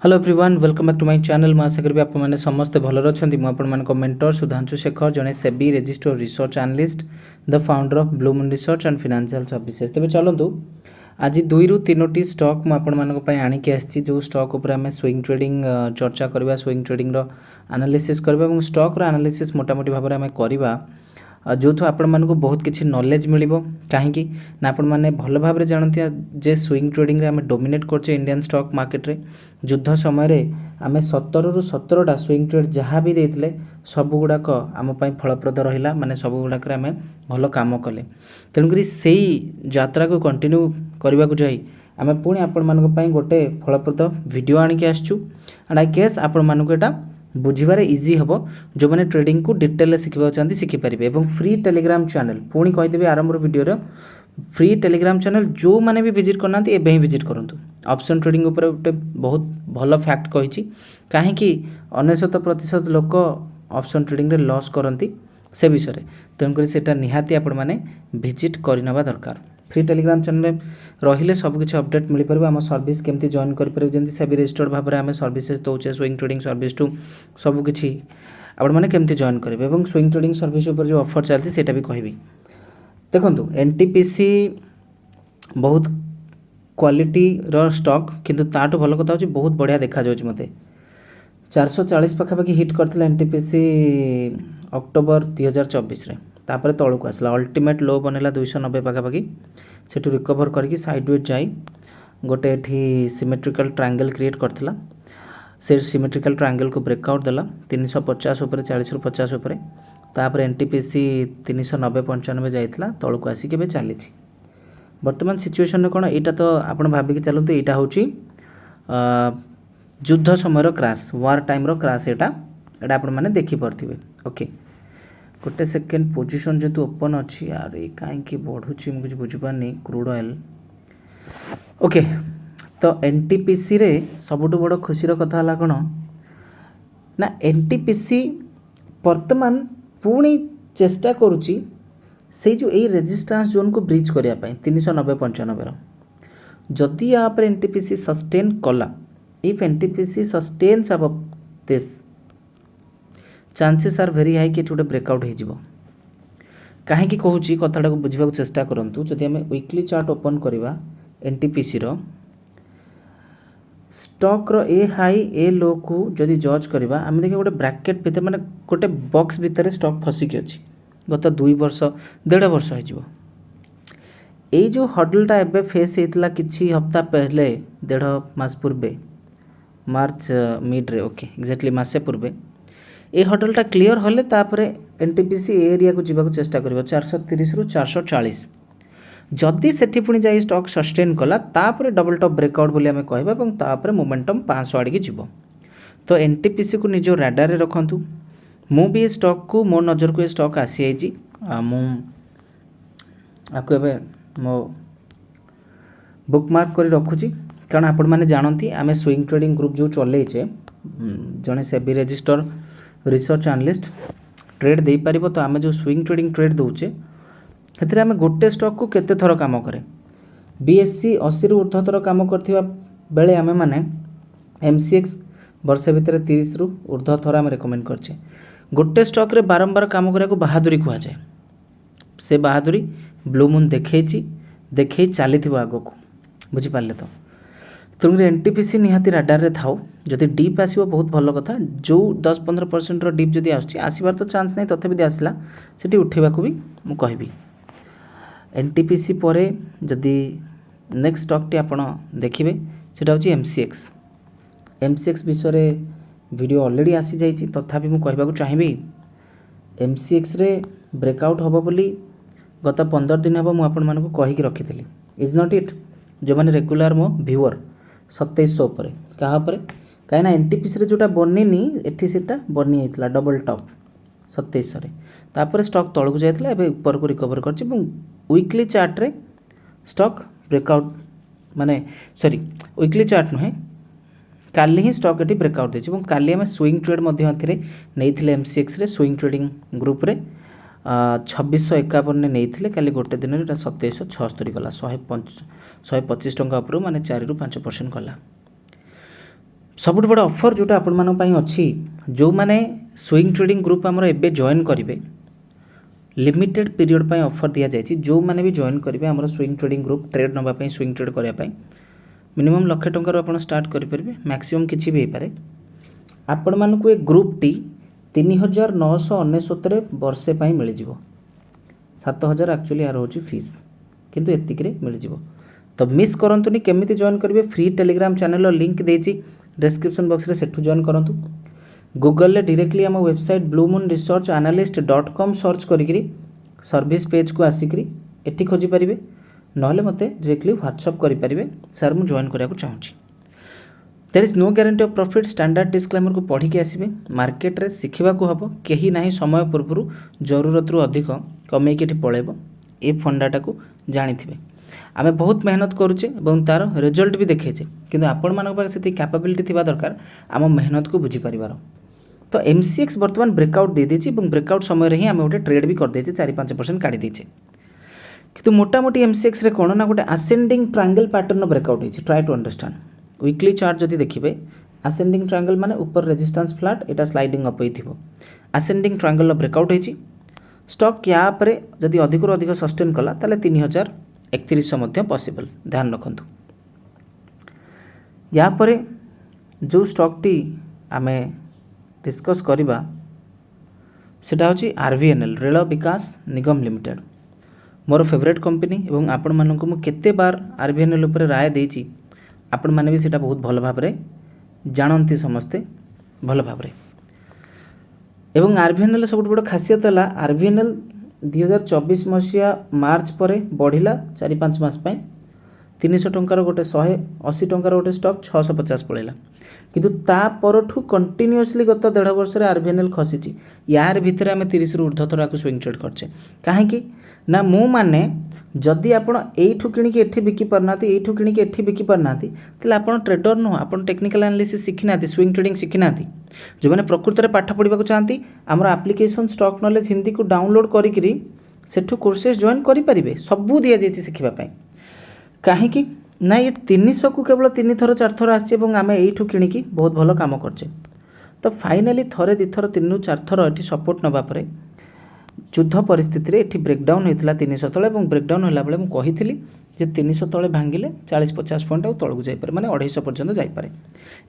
Hello everyone welcome back to my channel. मैं आशा करी आपने समस्ते भल अच्छा मुझे मेंटर सुधांशु शेखर जड़े SEBI registered research analyst the founder of Blue Moon Research and Financial Services. तेज चलतु आज 2 ରୁ 3ଟି स्टॉक मुझे आणिकी आसी जो स्टॉक उपर आम स्विंग ट्रेडिंग चर्चा करवा स्विंग ट्रेडिंग एनालिसिस करवा स्टॉक एनालिसिस मोटामोटी भाव में आम करवा जो आपण मानक बहुत किसी नॉलेज मिल कहीं ना आपण मैंने भल भाव जानते जे स्विंग ट्रेडिंग आम डोमिनेट करचे इंडियन स्टॉक मार्केट रे युद्ध समय आम 17 ରୁ 17टा स्विंग ट्रेड जहाँ भी देते सब गुड़ाक आम फलप्रद रहा माने सब गुड़ाक आम भल कम कले तेणुक से यात्रा को कंटिन्यू करने को जाई आम पुणी आपण मानक गोटे फलप्रद वीडियो आणिक आसचु एंड आई गेस आपण मानक एटा बुझीबार इजी हम जो मैंने ट्रेडिंग को डिटेल शिखा चाहते शिखिपारे और फ्री टेलीग्राम चैनल पुणी कहीदेवी आरंभ वीडियो फ्री टेलीग्राम चैनल जो मैंने भी विजिट करना एवं ही विजिट करूँ। ऑप्शन ट्रेडिंग उपर गोटे बहुत भल फैक्ट कही कहीं 99% लोक ऑप्शन ट्रेडिंग रे लॉस करती से विषय तेणुक से निहाती आपण मैंने विजिट करवा दरकार। फ्री टेलीग्राम चैनल रहिले सबकिछि अपडेट मिल पार आम सर्विस केमती जॉइन करें जमी सेबी रजिस्टर्ड भाव में आम सर्विसेज दौचे स्विंग ट्रेडिंग सर्विस टू सबकिछि आपण मैंने केमती जॉइन करेंगे और स्विंग ट्रेडिंग सर्विस उपर जो ऑफर चलती सेटा भी कहबी। देखो एनटीपीसी बहुत क्वालिटी रो स्टॉक किंतु ताठू भल कथा होची बहुत बढ़िया देखा जाउची मते 440 पाखापाखि हिट करथिला एनटीपीसी अक्टोबर 2024 रे तापर तळକୁ आसला अल्टीमेट लो बनेला 290 पाखापाखि सेठू रिकवर करके साइडवेज जाई गोटे एठी सिमेट्रिकल ट्रायंगल क्रिएट करथिला से सिमेट्रिकल ट्रायंगल को ब्रेकआउट देला 350 ऊपर 40 ରୁ 50 ऊपर तापर एनटीपीसी 390 95 जाइथिला तळକୁ आसी केबे चलीछि वर्तमान सिचुएशन रे कोन एटा तो आपण भाबी के चलंतु एटा होची युद्ध समय क्राश वार टाइम रो क्राश एटा आपण माने देखि परथिबे। ओके गोटे सेकेंड पोजीशन जेतु ओपन अच्छी यार ये कहीं बढ़ुची मुझे बुझीपारनी क्रूड ऑयल। ओके तो एनटीपीसी रे सबुठ बड़ खुशीर कथा है कौन ना एनटीपीसी वर्तमान पुणी चेष्टा करुच्ची से जो यही रेजिस्टेंस जोन को ब्रिज करने 390 95 जदि आप एनटीपीसी सस्टेन कला इफ एनटीपीसी सस्टेन्स अब this chances are very high कि गोटे ब्रेकआउट हो कहीं कहूँ कथाटा को बुझा चेष्टा करूँ जदि आम वीकली चार्ट ओपन करवा एनटीपीसी रो स्टॉक रो ए हाई ए लो को जदि जज करवा आम देखिए गोटे ब्रैकेट भितर माने गोटे बॉक्स भितर स्टॉक फसिकी अच्छी गत 2 वर्ष 1.5 वर्ष हो जो हडलटा एबे फेस होता किसी हफ्ता पहले 1.5 मास पूर्वे मार्च मिड रे ओके एक्जाक्टली मासे पूर्वे ये हडलटा क्लीयर होले तापर एनटीपीसी एरिया को जीवा चेष्टा करिवो 430 ରୁ 440 जदि सेठी पुणी जाई स्टॉक सस्टेन कला तापर डबल टॉप ब्रेकआउट बोली आमे कहबा एवं तापर मोमेंटम 500 आड़ी की जीवो तो एनटीपीसी को निजो रडार रे रखंतु मु भी स्टॉक को मो नजर को स्टॉक आसी आइची मु आको एबे मो बुकमार्क करी रखुची कारण आपण माने जानती आमे स्विंग ट्रेडिंग ग्रुप जो चलेचे जने SEBI register research analyst trade दे पारिबो तो आमे जो स्विंग ट्रेडिंग ट्रेड दउचे हेतरे आमे गोटे स्टॉक को केते थर काम करे बीएससी 80 ରୁ ऊर्ध्व थर काम करथिबा बेले आमे माने एमसीएक्स वर्ष भितर 30 ରୁ ऊर्ध्व थर आमे रेकमेंड करछे गोटे स्टॉक रे बारंबार काम करिया को बहादुरी कुआ जाए से बहादुरी ब्लू मून देखै चली आगो को बुझी पाले तो तेणुकर एनटीपीसी निहाती राडार रे थाओ जदि डीप आसो बहुत भल कथा जो 10-15% रो डीप जदि आसबार तो चांस नहीं तथापि आसला सेठी उठेबा को भी मु कहबी। एनटीपीसी परे जदि नेक्स्ट स्टॉक टी आपण देखिबे सेटा होची एमसीएक्स विषय रे वीडियो ऑलरेडी आसी जाइछि तथापि मु कहबा को चाहिबी एमसीएक्स रे ब्रेकआउट होबो बोली गत 15 दिन हबो मु आपण मानको कहि कि रखिथिली इज नॉट इट जो माने रेगुलर मो व्यूअर 2700 उपरे कहा पर कहीं एनटीपीसी रे जोटा बनिनी एठी सेटा बनी आइतला डबल टॉप 2700 रे तापर स्टॉक तळକୁ जाइतला एबे ऊपर को रिकवर करछि এবং वीकली चार्ट रे स्टॉक ब्रेकआउट माने सॉरी वीकली चार्ट नुहे काली ही स्टॉक एटी ब्रेकआउट देछि এবং काली हम स्विंग ट्रेड मध्य अंतरे नेइथिले एमसीएक्स रे स्विंग ट्रेडिंग ग्रुप रे 2651 ने नेइथिले काली गोटे दिन रे 2776 गला 125 टंका ऊपर माने 4 ରୁ 5% गला सबुठ बड़ ऑफर जोटा आपण मान पई अछि जो माने स्विंग ट्रेडिंग ग्रुप हमर एबे जॉइन करिवे लिमिटेड पीरियड पई ऑफर दिया जायछि जो माने भी जॉइन करिवे हमर स्विंग ट्रेडिंग ग्रुप ट्रेड नबा पई स्विंग ट्रेड करिया पई मिनिमम लक्ष टंकार आपण स्टार्ट करि परबे मैक्सिमम किछि भी पारे आपण मान को ए ग्रुप टी 3999 रे वर्षे पई मिल जिवो 7000 एक्चुअली यार होची फीस किंतु एतिक रे मिल जिवो तो मिस करंतुनी केमिति जॉइन करिवे फ्री टेलीग्राम चैनल रो लिंक देछि डिस्क्रिप्शन बॉक्स रे सेठु जॉइन करंतु गूगल ले डायरेक्टली हम वेबसाइट bluemoonresearchanalyst.com सर्च करिकरी सर्विस पेज को आसिकरी एठी खोजी परिबे नहले मते डायरेक्टली व्हाट्सएप करि परिबे सर मु जॉइन करिया को चाहूची there is no guarantee of profit standard disclaimer को पढ़ी के आसीबे मार्केट रे सिखिबा को हबो केही नाही समय पूर्व जरूरत रु अधिक कमे के पळेबो ए फंडाटा को जानिथिबे आमे बहुत मेहनत करूचे एवं तार रिजल्ट भी देखेचे किंतु आपण मानक पास सेति कैपेबिलिटी थिबा दरकार आम मेहनत को बुझी परिवार तो एमसीएक्स वर्तमान ब्रेकआउट दे देछि एवं ब्रेकआउट समय रे ही आमे गोटे ट्रेड भी कर देछि 4-5% काढी देछि किंतु मोटा मोटी एमसीएक्स रे कोन ना गोटे असेंडिंग ट्रायंगल पैटर्न ब्रेकआउट हिची try to understand weekly chart जदि देखिबे असेंडिंग ट्रायंगल माने ऊपर रेजिस्टेंस फ्लैट एटा स्लाइडिंग अप होइथिबो असेंडिंग ट्रायंगल ब्रेकआउट हिची स्टॉक या परे जदि अधिक रु अधिक सस्टेन कला ताले 3031 मध्य पॉसिबल ध्यान रखंतु या परे जो स्टॉक टी आमे डिस्कस करिबा सेटा होची आरवीएनएल रेल विकास निगम लिमिटेड मोर फेवरेट कंपनी एवं आपण मानक मु केते बार आरवीएनएल ऊपर राय देछि आपण माने भी सेटा बहुत भल भाव रे जानंती समस्ते भल भाव रे एवं आरवीएनएल सब बड़ खासियत हला आरवीएनएल 2024 मसिया मार्च पर बढ़िला 4-5 मास 300 टंकार गोटे 180 टंकार गोटे स्टॉक 650 पड़ेगा किंतु ता परठू कंटिन्यूअसली गत 1.5 वर्ष रे आरवीएनएल खसीची यार भितर आम 30 रु ऊर्ध्व थर स्विंग ट्रेड करछे काहेकि ना मु माने जदि आपण एठू किनिकी एठी बिकी परनाती एठू किनिकी एठी बिकी परनाती तले आपण ट्रेडर नो आपण टेक्निकल एनालिसिस सिखिनाती स्विंग ट्रेडिंग सिखिनाती जो माने प्रकृति रे पाठ पढिबा को चाहती हमर एप्लीकेशन स्टॉक नॉलेज हिंदी को डाउनलोड करिकरी सेठू कोर्सेस जॉइन करि परिबे सबु दिया जेछि सिखिबा पई काहेकि ना ये 300 को केवल 3 थर 4 थर आछि एवं आमे एठू किनिकी बहुत भलो काम करछे तो फाइनली थरे 2 थर 3 4 थर एठी सपोर्ट नबा परे युद्ध परिस्थिति रे एठी ब्रेकडाउन हेतला 300 तळे एवं ब्रेकडाउन होला बेले मु कहिथिली जे 300 तळे भांगिले 40-50 पॉइंट आ तळकु जाय पारे माने 250 पर्यंत जाय पारे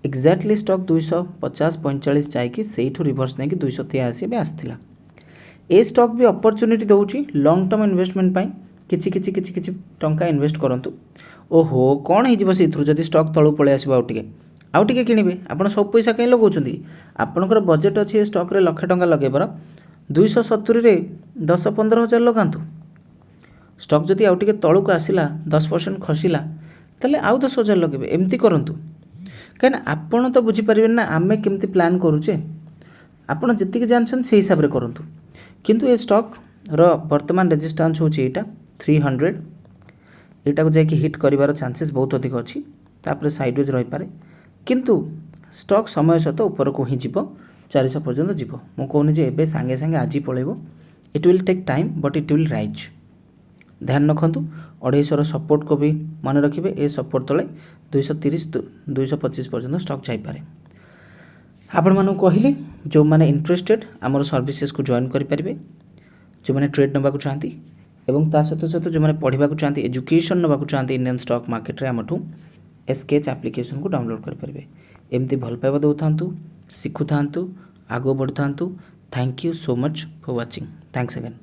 एक्जेक्टली स्टॉक 250-45 जाय कि सेठू रिवर्स नै कि 283 बे आस्थिला ए स्टॉक भी अपॉर्चुनिटी दउची लॉन्ग टर्म इन्वेस्टमेंट पई किछि टंका इन्वेस्ट करंतु ओहो कौन हो जब से जदि स्टॉक तलू पलि आसो आउ टे किणवे आप सब पैसा कहीं लगाउछंती आपणकर बजेट अच्छी स्टॉक रे लक्ष टंका लगेबार 270 रे 10-15 हजार लगातु स्टॉक जदि आउ टे तलू को आसला 10% खसला ताले आउ 10,000 लगे एमती करंतु कहीं आपण तो बुझीपारे ना आमे केमती प्लान करूचे आपण जी जानछन से हिसाब रे करंतु किंतु ए स्टॉक रो वर्तमान रेजिस्टेंस होची एटा 300 एटा को जाकि हिट करिवार चांसेस बहुत अधिक अछि तापरे साइडवेज रहि पारे किंतु स्टॉक समय सहित ऊपर को ही जीवो 400 पर्यंत जीवो मु कहूनी जे एबे संगे संगे आज पळेबो it will take time but it will rise ध्यान रखंतु 250 रो सपोर्ट को भी मन रखिबे ए सपोर्ट तळे 230-225 पर्यंत स्टॉक जाई पारे आपण मानु कहिले जो माने इंटरेस्टेड हमर सर्विसेज को जॉइन करि परिबे जो माने ट्रेड नबा को चाहती एवं ता सहित सहित जो माने पढ़िबा को चाहती एजुकेशन नबा को चाहती इंडियन स्टॉक मार्केट रे हमठू एसकेएच एप्लीकेशन को डाउनलोड कर परिबे एमती भल पाइबा दउथांतु सिखुथांतु आगो बढ़थांतु thank you so much for watching thanks again.